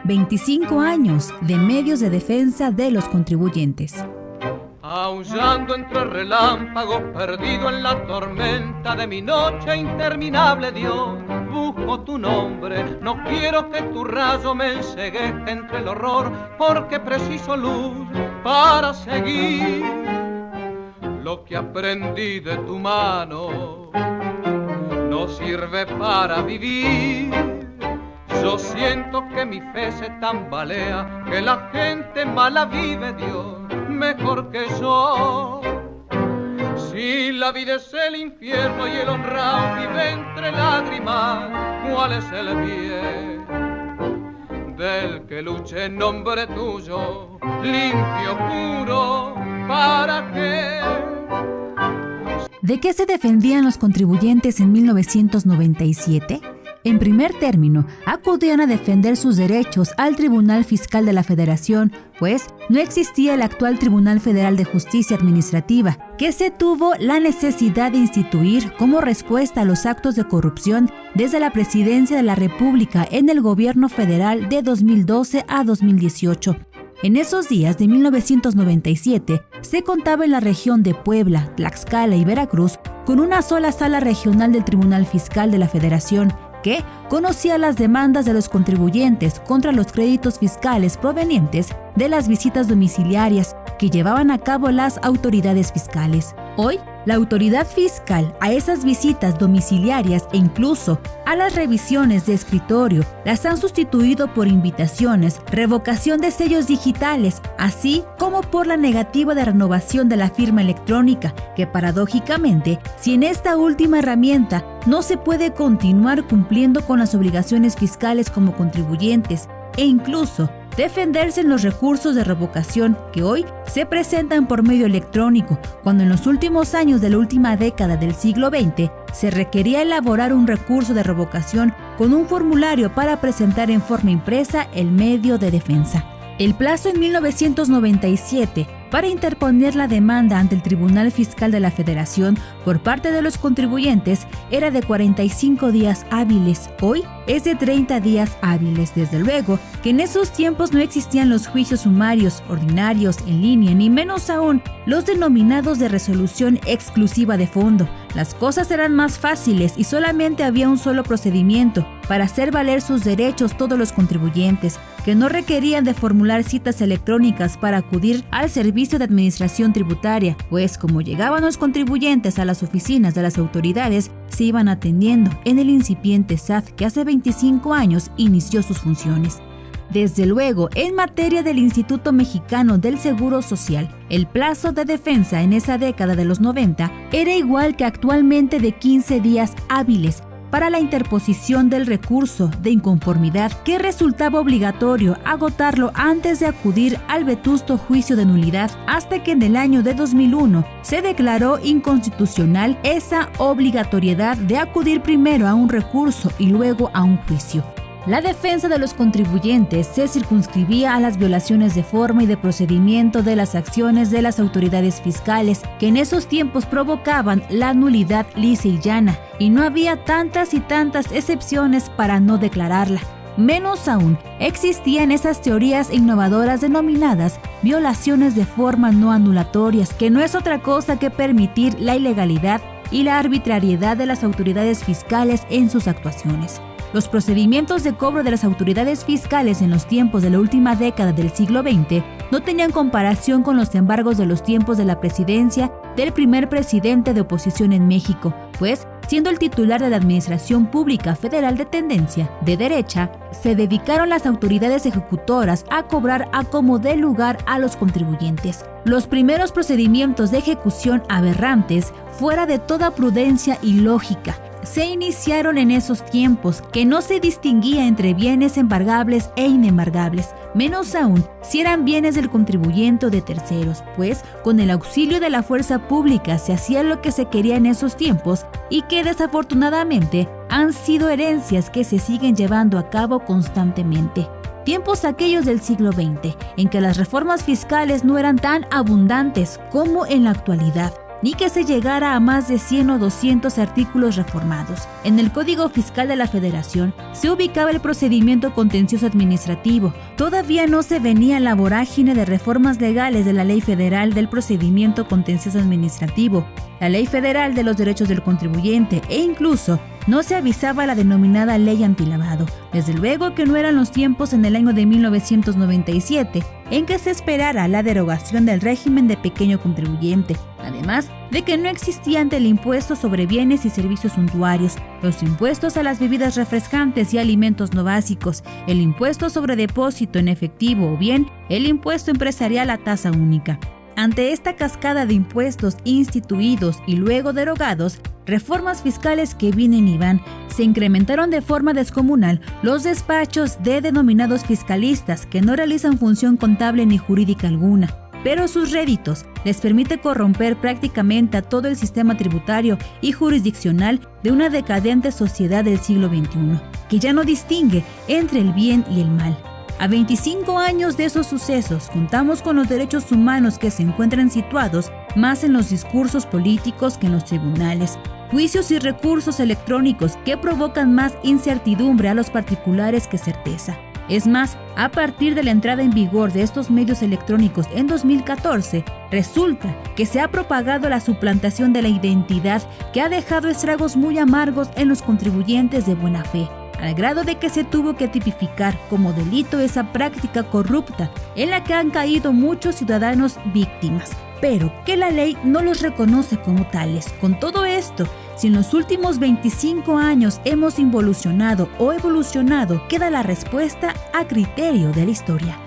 25 años de medios de defensa de los contribuyentes. Aullando entre relámpagos, perdido en la tormenta de mi noche interminable, Dios, busco tu nombre. No quiero que tu rayo me enceguezca entre el horror, porque preciso luz para seguir. Lo que aprendí de tu mano no sirve para vivir. Yo siento que mi fe se tambalea, que la gente mala vive, Dios, mejor que yo. Si la vida es el infierno y el honrado vive entre lágrimas, ¿cuál es el bien del que luche en nombre tuyo, limpio, puro, para qué? ¿De qué se defendían los contribuyentes en 1997? En primer término, acudían a defender sus derechos al Tribunal Fiscal de la Federación, pues no existía el actual Tribunal Federal de Justicia Administrativa, que se tuvo la necesidad de instituir como respuesta a los actos de corrupción desde la Presidencia de la República en el gobierno federal de 2012 a 2018. En esos días de 1997, se contaba en la región de Puebla, Tlaxcala y Veracruz con una sola sala regional del Tribunal Fiscal de la Federación, que conocía las demandas de los contribuyentes contra los créditos fiscales provenientes de las visitas domiciliarias que llevaban a cabo las autoridades fiscales. Hoy, la autoridad fiscal a esas visitas domiciliarias e incluso a las revisiones de escritorio las han sustituido por invitaciones, revocación de sellos digitales, así como por la negativa de renovación de la firma electrónica, que paradójicamente, si en esta última herramienta no se puede continuar cumpliendo con las obligaciones fiscales como contribuyentes e incluso defenderse en los recursos de revocación que hoy se presentan por medio electrónico, cuando en los últimos años de la última década del siglo XX se requería elaborar un recurso de revocación con un formulario para presentar en forma impresa el medio de defensa. El plazo en 1997 para interponer la demanda ante el Tribunal Fiscal de la Federación por parte de los contribuyentes era de 45 días hábiles. Hoy es de 30 días hábiles. Desde luego que en esos tiempos no existían los juicios sumarios ordinarios en línea, ni menos aún los denominados de resolución exclusiva de fondo. Las cosas eran más fáciles y solamente había un solo procedimiento para hacer valer sus derechos todos los contribuyentes, que no requerían de formular citas electrónicas para acudir al servicio de administración tributaria, pues como llegaban los contribuyentes a las oficinas de las autoridades, se iban atendiendo en el incipiente SAT que hace 25 años inició sus funciones. Desde luego, en materia del Instituto Mexicano del Seguro Social, el plazo de defensa en esa década de los 90 era igual que actualmente de 15 días hábiles para la interposición del recurso de inconformidad, que resultaba obligatorio agotarlo antes de acudir al vetusto juicio de nulidad, hasta que en el año de 2001 se declaró inconstitucional esa obligatoriedad de acudir primero a un recurso y luego a un juicio. La defensa de los contribuyentes se circunscribía a las violaciones de forma y de procedimiento de las acciones de las autoridades fiscales, que en esos tiempos provocaban la nulidad lisa y llana, y no había tantas y tantas excepciones para no declararla. Menos aún, existían esas teorías innovadoras denominadas violaciones de forma no anulatorias, que no es otra cosa que permitir la ilegalidad y la arbitrariedad de las autoridades fiscales en sus actuaciones. Los procedimientos de cobro de las autoridades fiscales en los tiempos de la última década del siglo XX no tenían comparación con los embargos de los tiempos de la presidencia del primer presidente de oposición en México, pues, siendo el titular de la Administración Pública Federal de tendencia de derecha, se dedicaron las autoridades ejecutoras a cobrar a como dé lugar a los contribuyentes. Los primeros procedimientos de ejecución aberrantes, fuera de toda prudencia y lógica, se iniciaron en esos tiempos, que no se distinguía entre bienes embargables e inembargables, menos aún si eran bienes del contribuyente o de terceros, pues con el auxilio de la fuerza pública se hacía lo que se quería en esos tiempos y que desafortunadamente han sido herencias que se siguen llevando a cabo constantemente. Tiempos aquellos del siglo XX, en que las reformas fiscales no eran tan abundantes como en la actualidad, ni que se llegara a más de 100 o 200 artículos reformados. En el Código Fiscal de la Federación se ubicaba el procedimiento contencioso administrativo. Todavía no se venía la vorágine de reformas legales de la Ley Federal del Procedimiento Contencioso Administrativo, la Ley Federal de los Derechos del Contribuyente e incluso no se avisaba la denominada Ley Antilavado. Desde luego que no eran los tiempos en el año de 1997 en que se esperara la derogación del régimen de pequeño contribuyente, además de que no existía ante el impuesto sobre bienes y servicios suntuarios, los impuestos a las bebidas refrescantes y alimentos no básicos, el impuesto sobre depósito en efectivo o bien el impuesto empresarial a tasa única. Ante esta cascada de impuestos instituidos y luego derogados, reformas fiscales que vienen y van, se incrementaron de forma descomunal los despachos de denominados fiscalistas que no realizan función contable ni jurídica alguna, pero sus réditos les permite corromper prácticamente a todo el sistema tributario y jurisdiccional de una decadente sociedad del siglo XXI, que ya no distingue entre el bien y el mal. A 25 años de esos sucesos, contamos con los derechos humanos que se encuentran situados más en los discursos políticos que en los tribunales, juicios y recursos electrónicos que provocan más incertidumbre a los particulares que certeza. Es más, a partir de la entrada en vigor de estos medios electrónicos en 2014, resulta que se ha propagado la suplantación de la identidad que ha dejado estragos muy amargos en los contribuyentes de buena fe, al grado de que se tuvo que tipificar como delito esa práctica corrupta en la que han caído muchos ciudadanos víctimas, pero que la ley no los reconoce como tales. Con todo esto, si en los últimos 25 años hemos involucionado o evolucionado, queda la respuesta a criterio de la historia.